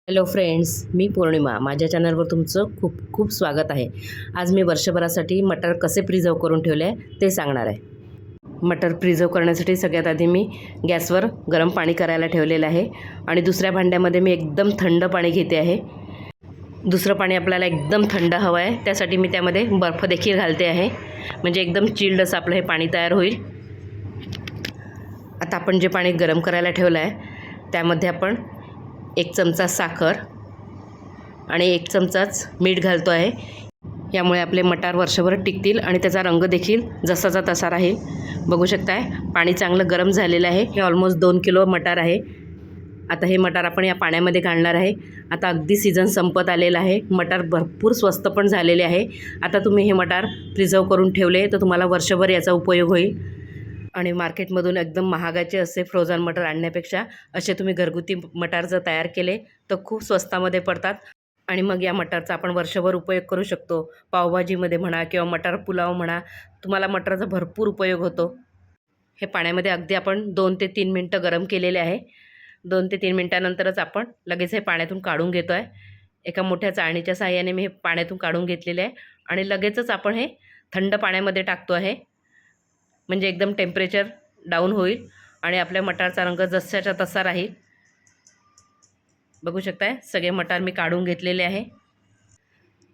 Hello friends, मी पौर्णिमा. माझ्या चॅनलवर तुमचं खूप खूप स्वागत आहे. आज मी वर्षभरासाठी मटार कसे प्रिझर्व करून ठेवले आहे ते सांगणार आहे. मटार प्रिझर्व करण्यासाठी सगळ्यात आधी मी गॅसवर गरम पाणी करायला ठेवलेलं आहे आणि दुसऱ्या भांड्यामध्ये मी एकदम थंड पाणी घेते आहे. दुसरं पाणी आपल्याला एकदम थंड हवं आहे, त्यासाठी मी त्यामध्ये बर्फ देखील घालते आहे, म्हणजे एकदम चिल्ड असं आपलं हे पाणी तयार होईल. आता आपण जे पाणी गरम करायला ठेवलं आहे त्यामध्ये आपण 1 चमचा साखर आणि 1 चमचाच मीठ घालतो आहे. यामुळे आपले मटार वर्षभर टिकतील आणि त्याचा रंग देखील जसाचा तसा राहील. बघू शकताय पाणी चांगलं गरम झालेलं आहे. हे ऑलमोस्ट 2 किलो मटार आहे. आता हे मटार आपण या पाण्यामध्ये घालणार आहे. आता अगदी सीझन संपत आलेला आहे. मटार भरपूर स्वस्त पण झालेले आहे. आता तुम्ही हे मटार प्रिझर्व करून ठेवले तर तुम्हाला वर्षभर याचा उपयोग होईल. आणि मार्केटमधून एकदम महागाचे असे फ्रोझन मटार आणण्यापेक्षा असे तुम्ही घरगुती मटार जर तयार केले तर खूप स्वस्तामध्ये पडतात. आणि मग या मटारचा आपण वर्षभर उपयोग करू शकतो. पावभाजीमध्ये म्हणा किंवा मटार पुलाव म्हणा, तुम्हाला मटारचा भरपूर उपयोग होतो. हे पाण्यामध्ये अगदी आपण 2 ते 3 मिनटं गरम केलेले आहे. 2 ते 3 मिनटानंतरच आपण लगेच हे पाण्यातून काढून घेतो आहे. एका मोठ्या चाळणीच्या साहाय्याने मी हे पाण्यातून काढून घेतलेले आहे आणि लगेचच आपण हे थंड पाण्यामध्ये टाकतो आहे, म्हणजे एकदम टेम्परेचर डाऊन होईल आणि आपल्या मटारचा रंग जसाच्या तसा राहील. बघू शकताय सगळे मटार मी काढून घेतलेले आहे.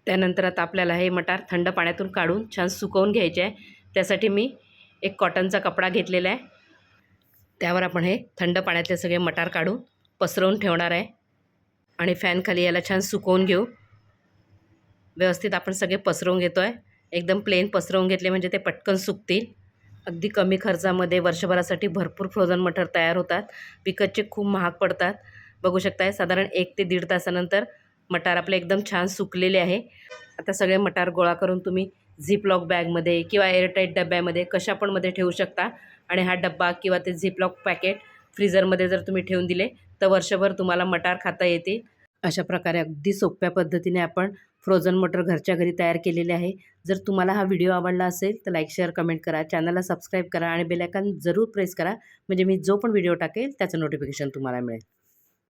त्यानंतर आता आपल्याला हे मटार थंड पाण्यातून काढून छान सुकवून घ्यायचे आहे. त्यासाठी मी एक कॉटनचा कपडा घेतलेला आहे. त्यावर आपण हे थंड पाण्यातले सगळे मटार काढून पसरवून ठेवणार आहे आणि फॅनखाली याला छान सुकवून घेऊ. व्यवस्थित आपण सगळे पसरवून घेतो आहे. एकदम प्लेन पसरवून घेतले म्हणजे ते पटकन सुकतील. अगदी कमी खर्चामध्ये वर्षभरासाठी भरपूर फ्रोझन मटार तयार होतात. विकतचे खूप महाग पडतात. बघू शकताय साधारण 1 ते 1.5 तासानंतर मटार आपले एकदम छान सुकलेले आहे. आता सगळे मटार गोळा करून तुम्ही झिपलॉक बॅगमध्ये किंवा एअरटाईट डब्यामध्ये कशा पण मध्ये ठेवू शकता. आणि हा डब्बा किंवा ते झिपलॉक पॅकेट फ्रीझरमध्ये जर तुम्ही ठेवून दिले तर वर्षभर तुम्हाला मटार खाता येतील. अशा प्रकारे अगदी सोप्या पद्धतीने आपण फ्रोझन मटार घरच्या घरी तयार केलेले आहे. जर तुम्हाला हा व्हिडिओ आवडला असेल तर लाईक, शेअर, कमेंट करा. चॅनलला सबस्क्राईब करा आणि बेल आयकॉन जरूर प्रेस करा, म्हणजे मी जो पण व्हिडिओ टाकेल त्याचं नोटिफिकेशन तुम्हाला मिळेल.